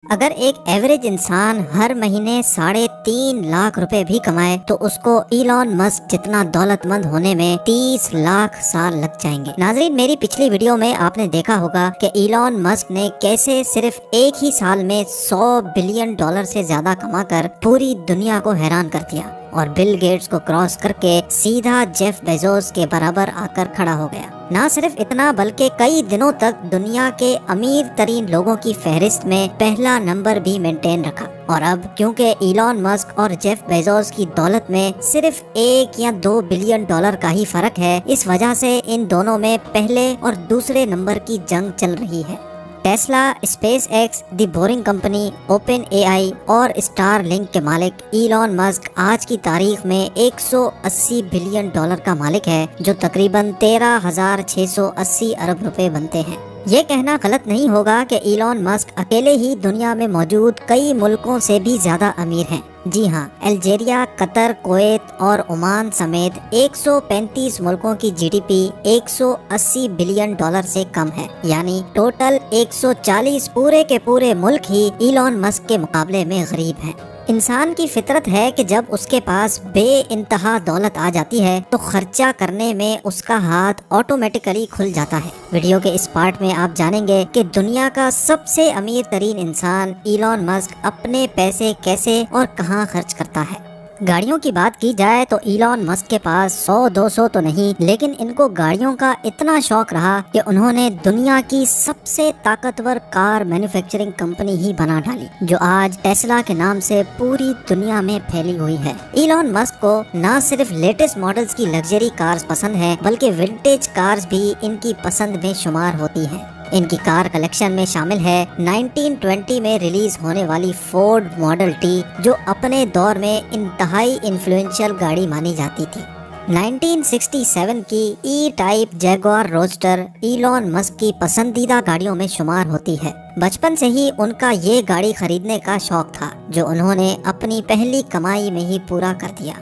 اگر ایک ایوریج انسان ہر مہینے 3.5 لاکھ روپے بھی کمائے تو اس کو ایلون مسک جتنا دولت مند ہونے میں 30 لاکھ سال لگ جائیں گے۔ ناظرین، میری پچھلی ویڈیو میں آپ نے دیکھا ہوگا کہ ایلون مسک نے کیسے صرف ایک ہی سال میں $100 بلین سے زیادہ کما کر پوری دنیا کو حیران کر دیا اور بل گیٹس کو کراس کر کے سیدھا جیف بیزوس کے برابر آ کر کھڑا ہو گیا۔ نہ صرف اتنا بلکہ کئی دنوں تک دنیا کے امیر ترین لوگوں کی فہرست میں پہلا نمبر بھی مینٹین رکھا۔ اور اب کیونکہ ایلون مسک اور جیف بیزوس کی دولت میں صرف 1 یا 2 بلین ڈالر کا ہی فرق ہے، اس وجہ سے ان دونوں میں پہلے اور دوسرے نمبر کی جنگ چل رہی ہے۔ ٹیسلا، اسپیس ایکس، دی بورنگ کمپنی، اوپن اے آئی اور اسٹار لنک کے مالک ایلون مسک آج کی تاریخ میں $180 بلین کا مالک ہے، جو تقریباً 13,680 ارب روپے بنتے ہیں۔ یہ کہنا غلط نہیں ہوگا کہ ایلون مسک اکیلے ہی دنیا میں موجود کئی ملکوں سے بھی زیادہ امیر ہیں۔ جی ہاں، الجیریا، قطر، کویت اور عمان سمیت 135 ملکوں کی جی ڈی پی $180 بلین سے کم ہے، یعنی ٹوٹل 140 پورے کے پورے ملک ہی ایلون مسک کے مقابلے میں غریب ہیں۔ انسان کی فطرت ہے کہ جب اس کے پاس بے انتہا دولت آ جاتی ہے تو خرچہ کرنے میں اس کا ہاتھ آٹومیٹکلی کھل جاتا ہے۔ ویڈیو کے اس پارٹ میں آپ جانیں گے کہ دنیا کا سب سے امیر ترین انسان ایلون مسک اپنے پیسے کیسے اور کہاں خرچ کرتا ہے۔ گاڑیوں کی بات کی جائے تو ایلون مسک کے پاس 100-200 تو نہیں، لیکن ان کو گاڑیوں کا اتنا شوق رہا کہ انہوں نے دنیا کی سب سے طاقتور کار مینوفیکچرنگ کمپنی ہی بنا ڈالی، جو آج ٹیسلا کے نام سے پوری دنیا میں پھیلی ہوئی ہے۔ ایلون مسک کو نہ صرف لیٹسٹ ماڈلز کی لگژری کارز پسند ہیں، بلکہ ونٹیج کارز بھی ان کی پسند میں شمار ہوتی ہیں۔ ان کی کار کلیکشن میں شامل ہے 1920 میں ریلیز ہونے والی فورڈ ماڈل ٹی، جو اپنے دور میں انتہائی انفلوئنشل گاڑی مانی جاتی تھی۔ 1967 کی ای type Jaguar Roadster Elon Musk کی پسندیدہ گاڑیوں میں شمار ہوتی ہے۔ بچپن سے ہی ان کا یہ گاڑی خریدنے کا شوق تھا، جو انہوں نے اپنی پہلی کمائی میں ہی پورا کر دیا۔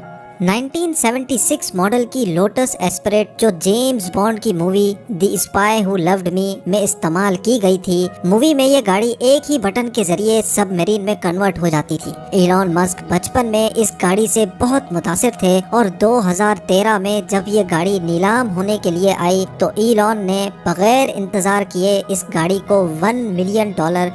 1976 ماڈل کی لوٹس ایسپریٹ، جو جیمز بانڈ کی مووی دی اسپائی ہو لوڈ می میں استعمال کی گئی تھی، مووی میں یہ گاڑی ایک ہی بٹن کے ذریعے سب میرین میں کنورٹ ہو جاتی تھی۔ ایلون مسک بچپن میں اس گاڑی سے بہت متاثر تھے اور 2013 میں جب یہ گاڑی نیلام ہونے کے لیے آئی تو ایلون نے بغیر انتظار کیے اس گاڑی کو $1 ملین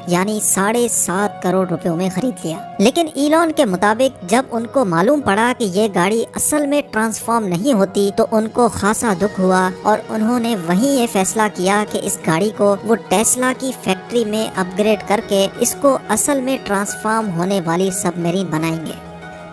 یعنی 7.5 کروڑ روپیوں میں خرید لیا۔ لیکن ایلون کے مطابق جب ان کو معلوم پڑا کہ یہ گاڑی اصل میں ٹرانسفارم نہیں ہوتی تو ان کو خاصا دکھ ہوا، اور انہوں نے وہیں یہ فیصلہ کیا کہ اس گاڑی کو وہ ٹیسلا کی فیکٹری میں اپ گریڈ کر کے اس کو اصل میں ٹرانسفارم ہونے والی سب میرین بنائیں گے۔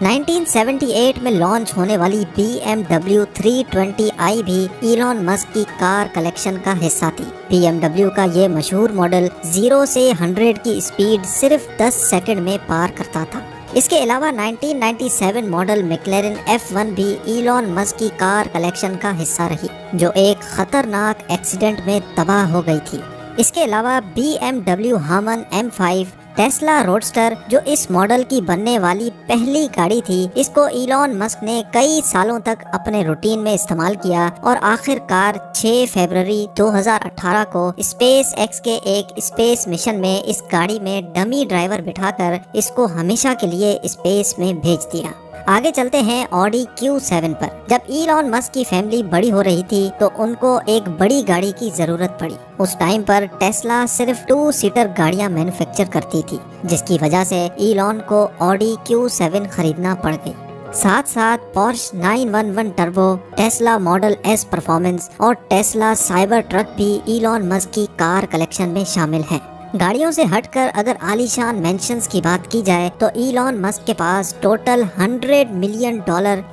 1978 میں لانچ ہونے والی BMW 320i بھی ایلون مسک کی کار کلیکشن کا حصہ تھی۔ BMW کا یہ مشہور ماڈل 0 سے 100 کی اسپیڈ صرف 10 سیکنڈ میں پار کرتا تھا۔ اس کے علاوہ 1997 ماڈل میکلارن F1 بھی ایلون مسک کی کار کلیکشن کا حصہ رہی، جو ایک خطرناک ایکسیڈنٹ میں تباہ ہو گئی تھی۔ اس کے علاوہ BMW ہامن M5، ٹیسلا روڈسٹر جو اس ماڈل کی بننے والی پہلی گاڑی تھی، اس کو ایلون مسک نے کئی سالوں تک اپنے روٹین میں استعمال کیا، اور آخر کار 6 فروری 2018 کو اسپیس ایکس کے ایک اسپیس مشن میں اس گاڑی میں ڈمی ڈرائیور بٹھا کر اس کو ہمیشہ کے لیے اسپیس میں بھیج دیا۔ آگے چلتے ہیں آڈی Q7 پر۔ جب ایلون مسک کی فیملی بڑی ہو رہی تھی تو ان کو ایک بڑی گاڑی کی ضرورت پڑی۔ اس ٹائم پر ٹیسلا صرف 2 سیٹر گاڑیاں مینوفیکچر کرتی تھی، جس کی وجہ سے ایلون کو آڈی Q7 خریدنا پڑ گئی۔ ساتھ ساتھ پورش 911 turbo, Tesla model S performance اور ٹیسلا سائبر ٹرک بھی ایلون مسک کی کار کلیکشن میں شامل ہیں۔ گاڑیوں سے ہٹ کر اگر عالی شان مینشنز کی بات کی جائے تو ایلون مسک کے پاس ٹوٹل $100 ملین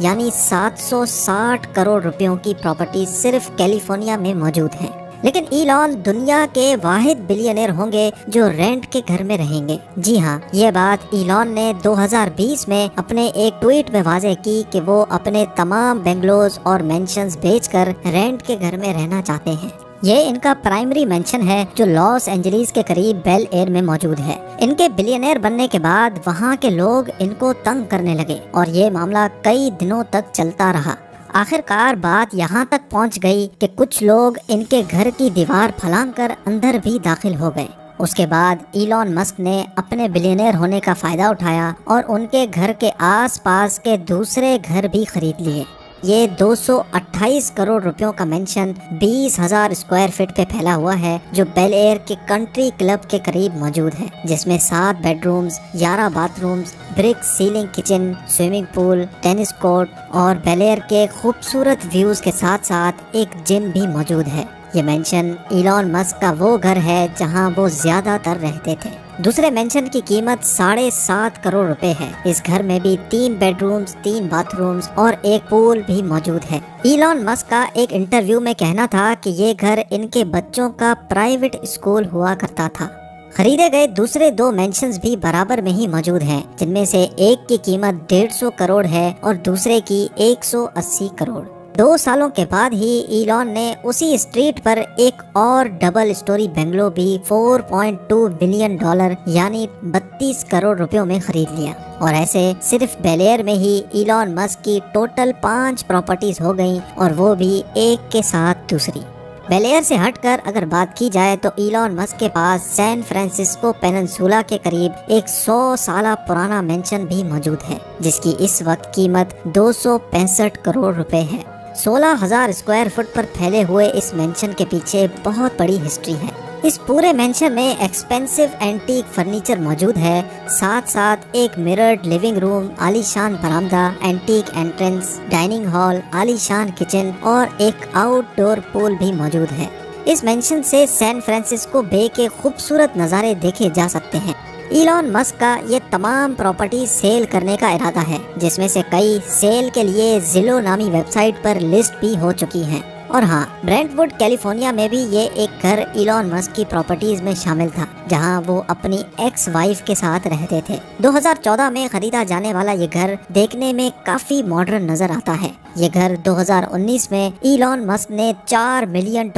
یعنی 760 کروڑ روپیوں کی پراپرٹی صرف کیلیفورنیا میں موجود ہیں۔ لیکن ایلون دنیا کے واحد بلینئر ہوں گے جو رینٹ کے گھر میں رہیں گے۔ جی ہاں، یہ بات ایلون نے 2020 میں اپنے ایک ٹویٹ میں واضح کی کہ وہ اپنے تمام بنگلوز اور مینشنز بیچ کر رینٹ کے گھر میں رہنا چاہتے ہیں۔ یہ ان کا پرائمری مینشن ہے جو لاس اینجلیس کے قریب بیل ایئر میں موجود ہے۔ ان کے بلینئر بننے کے بعد وہاں کے لوگ ان کو تنگ کرنے لگے اور یہ معاملہ کئی دنوں تک چلتا رہا۔ آخر کار بات یہاں تک پہنچ گئی کہ کچھ لوگ ان کے گھر کی دیوار پھلانگ کر اندر بھی داخل ہو گئے اس کے بعد ایلون مسک نے اپنے بلینئر ہونے کا فائدہ اٹھایا اور ان کے گھر کے آس پاس کے دوسرے گھر بھی خرید لیے۔ یہ 228 کروڑ روپیوں کا مینشن 20,000 اسکوائر فٹ پہ پھیلا ہوا ہے، جو بیل ایئر کے کنٹری کلب کے قریب موجود ہے، جس میں 7 bedrooms, 11 bathrooms, brick ceiling kitchen, swimming pool, tennis court اور بیل ایئر کے خوبصورت ویوز کے ساتھ ساتھ ایک جم بھی موجود ہے۔ یہ مینشن ایلون مسک کا وہ گھر ہے جہاں وہ زیادہ تر رہتے تھے۔ دوسرے مینشن کی قیمت 7.5 کروڑ روپے ہے۔ اس گھر میں بھی 3 بیڈ رومز، 3 باتھ رومز اور ایک پول بھی موجود ہے۔ ایلون مسک کا ایک انٹرویو میں کہنا تھا کہ یہ گھر ان کے بچوں کا پرائیویٹ اسکول ہوا کرتا تھا۔ خریدے گئے دوسرے 2 مینشنز بھی برابر میں ہی موجود ہیں، جن میں سے ایک کی قیمت 150 کروڑ ہے اور دوسرے کی 180 کروڑ۔ 2 سالوں کے بعد ہی ایلون نے اسی اسٹریٹ پر ایک اور ڈبل اسٹوری بنگلو بھی 4.2 بلین ڈالر یعنی 32 کروڑ روپیوں میں خرید لیا۔ اور ایسے صرف بیل ایئر میں ہی ایلون مسک کی ٹوٹل 5 پراپرٹیز ہو گئیں، اور وہ بھی ایک کے ساتھ دوسری۔ بیل ایئر سے ہٹ کر اگر بات کی جائے تو ایلون مسک کے پاس سین فرانسسکو پیننسولا کے قریب ایک 100 سالہ پرانا مینشن بھی موجود ہے، جس کی اس وقت قیمت 265 کروڑ روپے ہے۔ 16,000 اسکوائر فٹ پر پھیلے ہوئے اس مینشن کے پیچھے بہت بڑی ہسٹری ہے۔ اس پورے مینشن میں ایکسپینسو اینٹیک فرنیچر موجود ہے، ساتھ ساتھ ایک مررڈ لیونگ روم، عالی شان برآمدہ، اینٹیک انٹرنس، ڈائننگ ہال، عالی شان کچن اور ایک آؤٹ ڈور پول بھی موجود ہے۔ اس مینشن سے سین فرانسسکو بے کے خوبصورت نظارے دیکھے جا سکتے ہیں۔ ایلون مسک کا یہ تمام پراپرٹی سیل کرنے کا ارادہ ہے، جس میں سے کئی سیل کے لیے زلو نامی ویب سائٹ پر لسٹ بھی ہو چکی ہیں۔ اور ہاں، برینٹ ووڈ کیلیفورنیا میں بھی یہ ایک گھر ایلون مسک کی پراپرٹیز میں شامل تھا، جہاں وہ اپنی ایکس وائف کے ساتھ رہتے تھے۔ 2014 میں خریدا جانے والا یہ گھر دیکھنے میں کافی ماڈرن نظر آتا ہے۔ یہ گھر 2019 میں ایلون مسک نے $4 ملین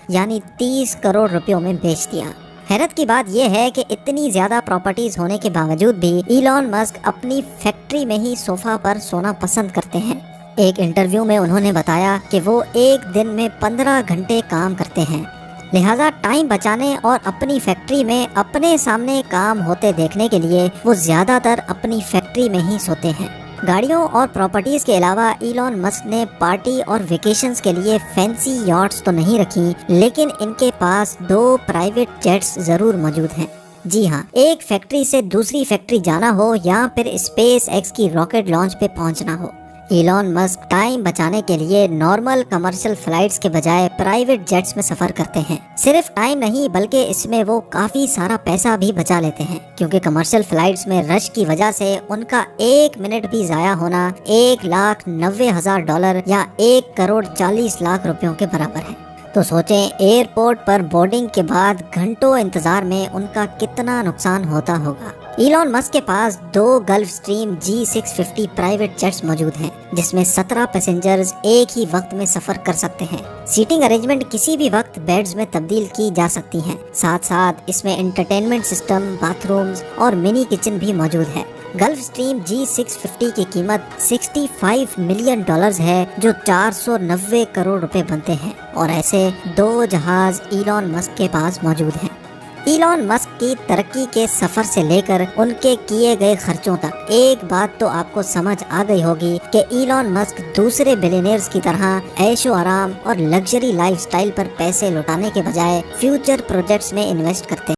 یعنی 30 کروڑ روپیوں میں بیچ دیا۔ حیرت کی بات یہ ہے کہ اتنی زیادہ پراپرٹیز ہونے کے باوجود بھی ایلون مسک اپنی فیکٹری میں ہی صوفہ پر سونا پسند کرتے ہیں۔ ایک انٹرویو میں انہوں نے بتایا کہ وہ ایک دن میں 15 گھنٹے کام کرتے ہیں، لہٰذا ٹائم بچانے اور اپنی فیکٹری میں اپنے سامنے کام ہوتے دیکھنے کے لیے وہ زیادہ تر اپنی فیکٹری میں ہی سوتے ہیں۔ گاڑیوں اور پراپرٹیز کے علاوہ ایلون مسک نے پارٹی اور ویکیشنز کے لیے فینسی یاٹس تو نہیں رکھی، لیکن ان کے پاس 2 پرائیویٹ جیٹس ضرور موجود ہیں۔ جی ہاں، ایک فیکٹری سے دوسری فیکٹری جانا ہو یا پھر اسپیس ایکس کی راکٹ لانچ پہ پہنچنا ہو، ایلون مسک ٹائم بچانے کے لیے نارمل کمرشل فلائٹس کے بجائے پرائیویٹ جیٹس میں سفر کرتے ہیں۔ صرف ٹائم نہیں بلکہ اس میں وہ کافی سارا پیسہ بھی بچا لیتے ہیں، کیونکہ کمرشل فلائٹس میں رش کی وجہ سے ان کا 1 منٹ بھی ضائع ہونا $1,90,000 یا 1,40,00,000 روپیوں کے برابر ہے۔ تو سوچیں ایئرپورٹ پر بورڈنگ کے بعد گھنٹوں انتظار میں ان کا کتنا نقصان ہوتا ہوگا۔ ایلون مسک کے پاس 2 golf stream G650 private jets موجود ہیں، جس میں 17 پیسنجرز ایک ہی وقت میں سفر کر سکتے ہیں۔ سیٹنگ ارینجمنٹ کسی بھی وقت بیڈز میں تبدیل کی جا سکتی ہیں، ساتھ ساتھ اس میں انٹرٹینمنٹ سسٹم، باتھ رومز اور منی کچن بھی موجود ہے۔ گلف سٹریم G650 کی قیمت $65 ملین ہے، جو 490 کروڑ روپے بنتے ہیں، اور ایسے 2 جہاز ایلون مسک کے پاس موجود ہیں۔ ایلون مسک کی ترقی کے سفر سے لے کر ان کے کیے گئے خرچوں تک ایک بات تو آپ کو سمجھ آ گئی ہوگی کہ ایلون مسک دوسرے بلینئرز کی طرح عیش و آرام اور لگژری لائف سٹائل پر پیسے لوٹانے کے بجائے فیوچر پروجیکٹس میں انویسٹ کرتے ہیں۔